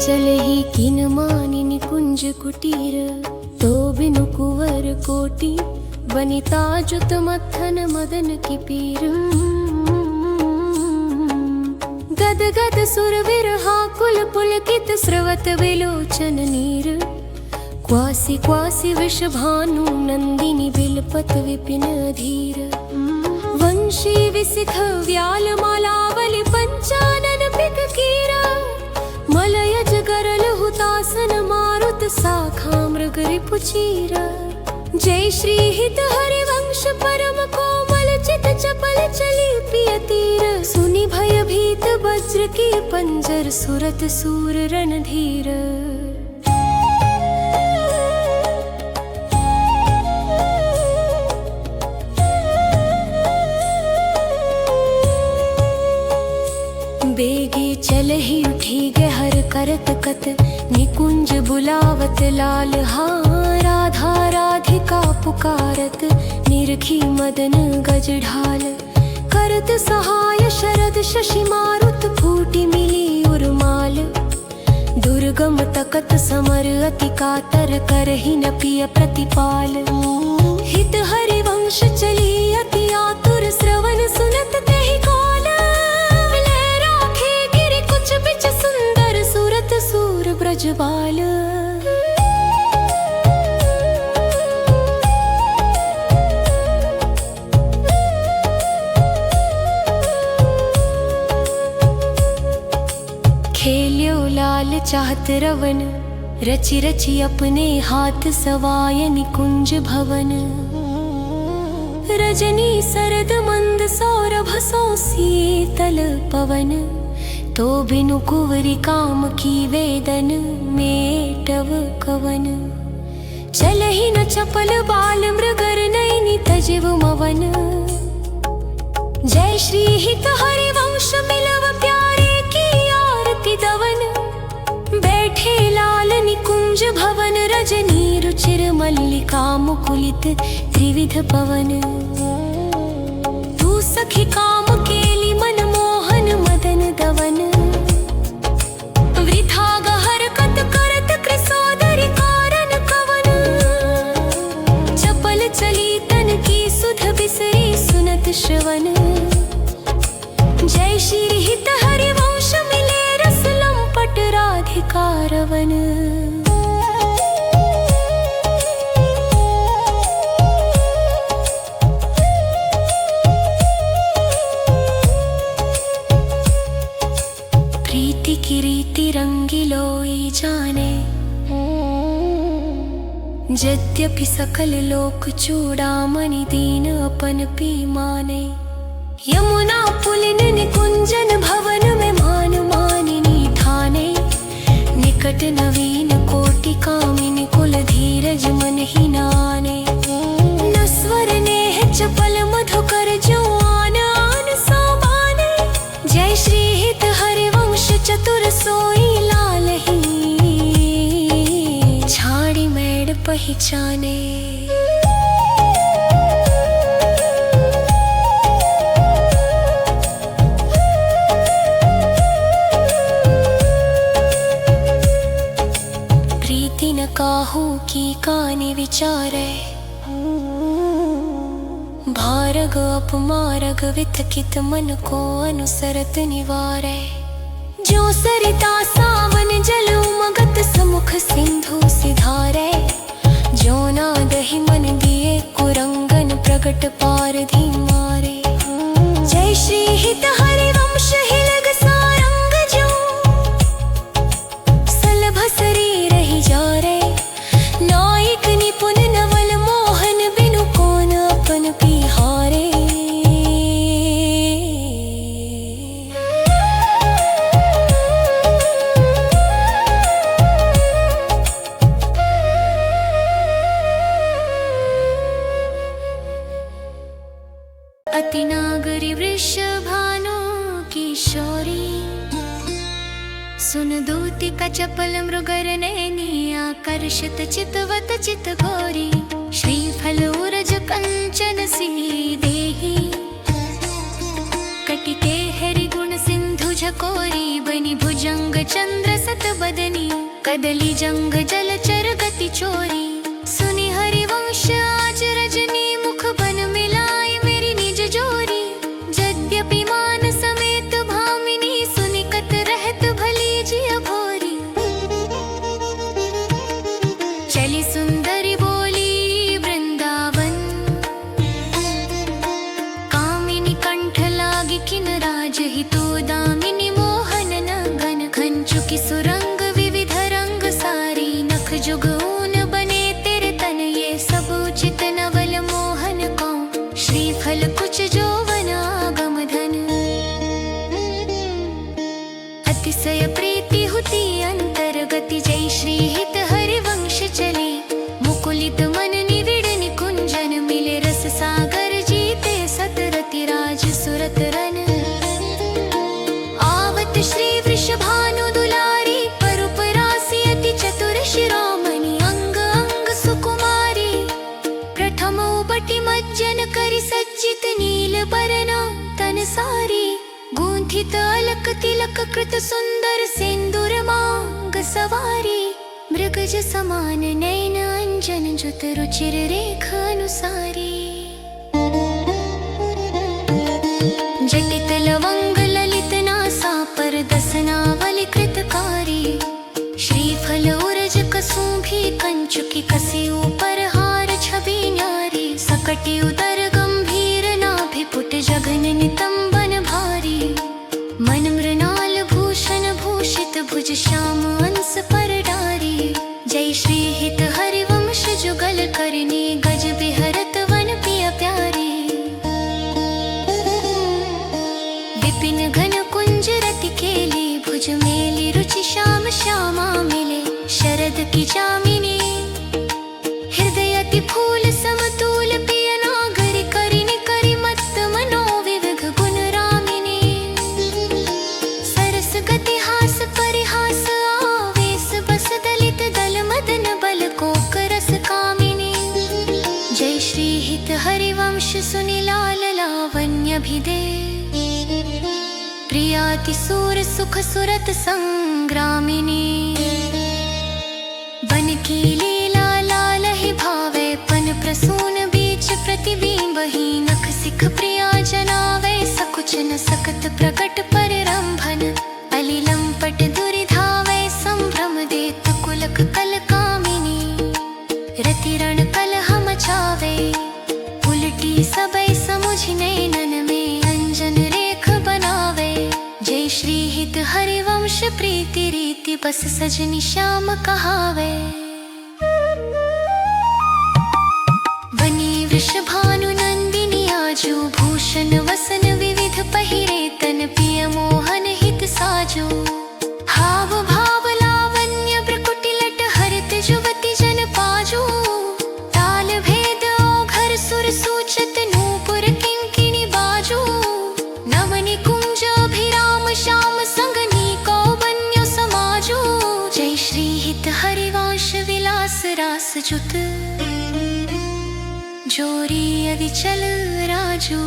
चलहि किन मानि निकुंज कुटीर, तो बिनु कुंवर कोटि वनिता जुत मत्थन मदन की पीर। गद गद सुर विरहा कुल पुलकित स्रवत विलोचन नीर। क्वासी क्वासी विषभानु नंदिनी बिलपत विपिन अधीर। वंशी विसिख व्याल मालावली पंचानन पिक कीरा। मलयज गरल हुतासन मारुत शाखा मृग रिपुचीरा। जय श्री हित हरिवंश परम कोमल चित चपल चली पिय तीर। सुनि भय भीत वज्र की पंजर सुरत सूर रणधीर। बेगे चलहि उठी गहर करत कत, निकुंज बुलावत लाल हाँ। राधा राधिका पुकारत, निरखी मदन गज ढाल। करत सहाय शरद शशि मारुत, फूटी मिली उर्माल। दुर्गम तकत समर अति कातर, करहि न पिय प्रतिपाल। हित हरिवंश चली अति आतुर, श्रवण सुनत तेहि काल। सूर ब्रजबाल। खेल्यो लाल चाहत रवन, रचि रचि अपने हाथ सवाय निकुंज भवन। रजनी सरद मंद सौरभ सो शीतल पवन। तो बिनु कुंवरी काम की वेदन, मेटव कवन। चलहि न चपल बाल मृगर नैनी तजिव मवन। जय श्री हित हरिवंश मिलव प्यारे की आरती दवन। बैठे लाल निकुंज भवन, रजनी रुचिर मल्लिका मुकुलित त्रिविध पवन। तू सखी काम केली मन मोहन मदन दवन। वृथा गहर कत करत कृसोदरी कारण कवन। चपल चली तन की सुध बिसरी सुनत श्रवण। जय श्री हित हरिवंश मिले रस लंपट राधिका रवन। प्रीति की रीति रंगिलोई जाने, यद्यपि सकल लोक चूड़ामणि दीन अपन पी माने। यमुना पुलिन निकुंजन भवन में मान मानिनी ठाने। निकट नवीन कोटि कामिनी कुल धीरज मन ही नाने। नस्वर नेह चपल मधुकर जो आन आन सोबाने। जय श्री हित हरिवंश चतुर सोई लाल ही, छाड़ी मेड़ पहचाने। प्रीति न काहू की कानि विचारे। भारग अपमारग विथकित मन को अनुसरत निवारे। जो सरिता सावन जल उमगत, समुख सिंधु सिधारे। जो नादहि मन दिए कुरंगन, प्रगट पारधी मारे। जय श्री हित हरिवंश हिलग सारंग जो, सलभ शरीर ही जा रे। नायक निपुण नवल मोहन, बिनु कौन अपन पिहारे। अति नागरी वृषभानु किशोरी। सुन दूती का चपल मृगर नैनी, आकर्षित चितवत चित घोरी। श्रीफल उरज कंचन सी देही, कटिके हरि गुण सिंधु चकोरी बनी भुजंग चंद्र सत बदनी कदली जंग जलचर गति चोरी सुनी हरिवंश आज रजनी मुख बन मिलाई मेरी निज जोरी यद्यपि मान समेत भामिनी सुनी कत रहत भली जिय भोरी चली सुंदरी बोली वृंदावन कामिनी कंठ लागी किन राज हितो दामिनी मोहन नगन खंचुकी सुरंग विविध रंग सारी नख जुगून बने तेरे तन ये सब उचित नवल मोहन को श्रीफल कुछ जोवन आगम धन अतिशय प्रीति हुती अंतर्गति जय श्री हित हरिवंश चले मुकुलित मन निविड़ निकुंजन मिले रस सागर जीते सतरति राज सुरत रन आवत श्री वृषभानु दुलारी परुपरासी अति चतुर शिरोमणि अंग अंग सुकुमारी प्रथम उबटि मज्जन करि सज्जित नील बरना तन सारी गुंथित अलक तिलक कृत सुंदर सिंदूर मांग सवारी मृगज समान नयन अंजन जुत रुचिर रेख अनुसारी जटित लवंग ललित नासा पर दसनावली कृतकारी श्रीफल उरज कसुंभी कंचुकी कसी ऊपर हार छवि न्यारी सकटि उदर गंभीर नाभि पुट जगन नितंबन भारी मन मृणाल भूषण भूषित भुज श्याम अंस पर डारी जय श्री हित हरिवंश जुगल करने गज बिहरत वन पिय प्यारी विपिन घन कुंज रति केली भुज मेली रुचि श्याम श्यामा मिले शरद की जामिनी हृदय अति फूल समतूल पिय नागरि करिनि करि मत्त मनो विविध गुण रामिनी सरस गति हास परिहास आवेश बस दलित दल मदन बल कोक रस कामिनी जय श्री हित हरिवंश सुनि लाल लावण्य भिदे प्रियाति सूर सुख सुरत संग्रामिनी बन की लीला लाल ही भावे पन प्रसून बीच प्रतिबिंब ही नख सिख प्रिया जनावे सकुच न सकत प्रकट परिरंभन अलिलंपट दुरिधावे संभ्रम देत कुलक कल कामिनी रतिरण कलह मचावे उलटी सबै समुझ नैनन में अंजन रेख बनावे जय श्री हित हरिवंश प्रीति रीति बस सजनी श्याम कहावे बनी वृषभानु नंदिनी आजू भूषण वसन विविध पहिरे तन पिय मोहन हित साजो हाव भाव लावण्य प्रकुटि लट हरित जुवति जन पाजो ताल भेद ओघर सुर सूचत नूपुर किंकिणी बाजो नवनि कुंज अभिराम श्याम संगनी कौबन्य समाजो जय श्री हित हरिवंश विलास रास जुत जोरी अविचल राजू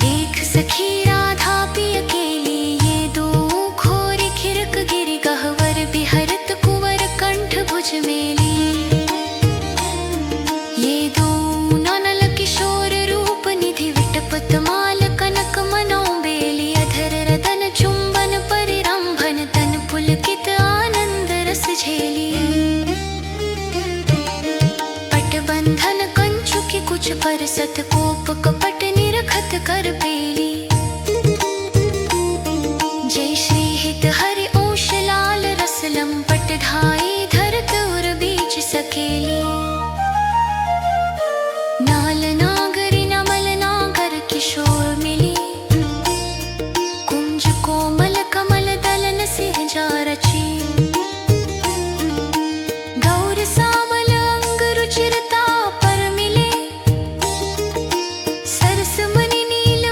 देख सखी राधा पिय केली ये दो खोरी खिरक गिरि गहवर बिहरत कुंवर कंठ भुज मेली ये दो ननल किशोर रूप निधि विटपत माल कनक मनो बेली अधर रतन चुंबन परिरंभन तन पुलकित आनंद रस झेली बंधन कंचुकी कुछ पर सत कोप कपट निरखत कर पेली जय श्री हित हरि ओश लाल रस लंपट ढाई धरत उर बीच सकेली नाल नागरी नमल नागर किशोर मिली कुंज कोमल कमल दलन सिंह जा रची गौर सामल अंग रुचिरता पर मिले सरस मनि नील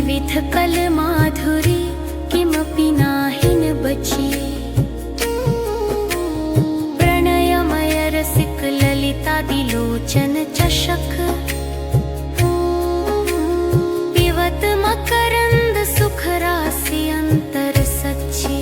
विविध कलमाधुरी किमपि नाहिन बची। प्रणयमय रसिक ललितादिलोचन चषक पिबत मकरंद सुख राशि अंतर सच्ची।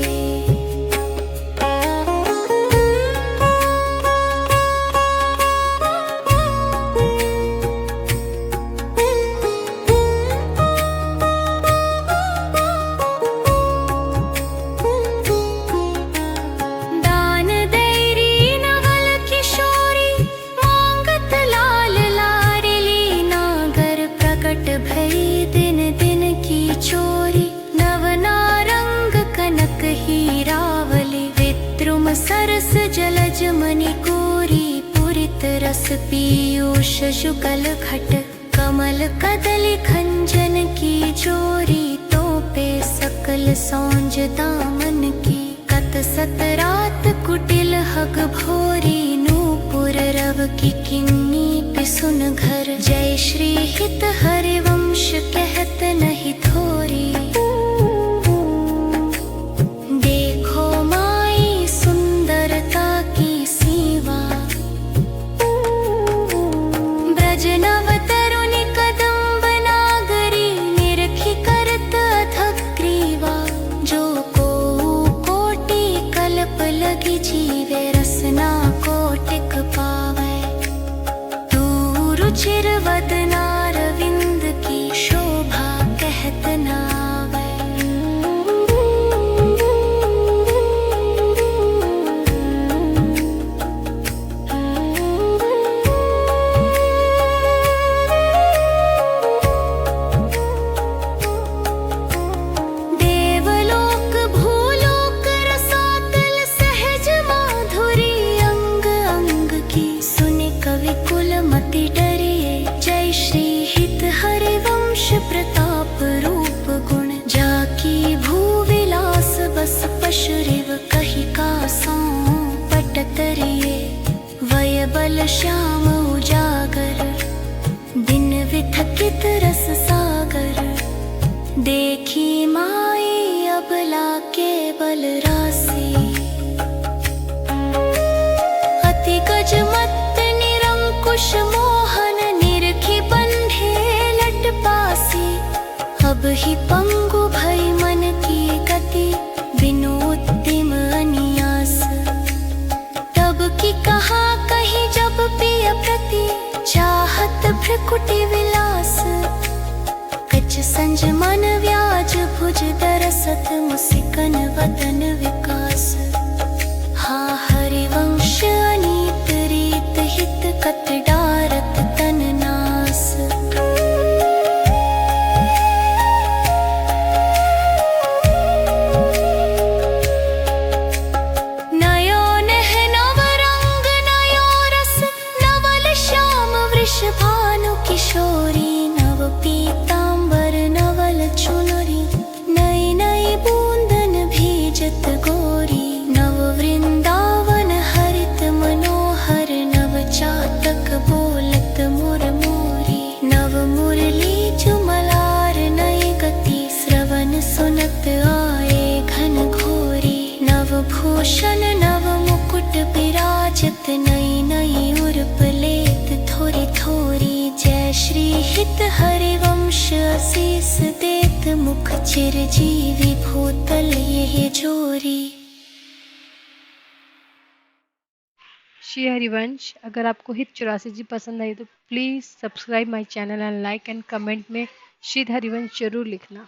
सरस जलज मणि कोरी पूरित रस पीयूष शुगल घट कमल कदली खंजन की जोरी। तोपे सकल सौंज दामन की कत सत रात कुटिल हग भोरी। नूपुर रव की किन्नी पिसुन घर जय श्री हित हरिवंश कहत नहीं थोरी। जीवे रसना कोटिक पावे तू रुचिर वदनारविंद की शोभा कहत नावे। प्रताप रूप गुण जाकी भूविलास बस पशुरिव कही का पटतरिये। वय बल श्याम उजागर दिन विथकित रस सागर। देखी माई अबला के बल राशि अति गजमत निरंकुश मोहन निरखी बंधे लट पासी। अब ही पंगु भई मन की गति बिनु उत्तिम अनियास। तब की कहा कही जब पिय प्रति चाहत भ्रकुटि विलास। कच संज मन व्याज भुज दरसत मुसिकन वदन विकास। हाँ हरिवंश अनीत रीत हित कत डारत तन नास। भानु किशोरी नव पीतांबर नवल चुनरी। नई नई बूंदन भीजत गोरी नव वृंदावन हरित मनोहर। नव चातक बोलत मुरमोरी नव मुरली जुमलार। नई गति श्रवण सुनत आए घन घोरी। नव भूषण नव मुकुट विराजत नई नई उर्प लेत थोरी थोरी। जय श्री हित हरिवंश असीस देत मुख चिरजीवी भूतल ये जोरी। श्री हरिवंश। अगर आपको हित 84 जी पसंद आई तो please subscribe my channel and like and comment में श्री हरिवंश जरूर लिखना।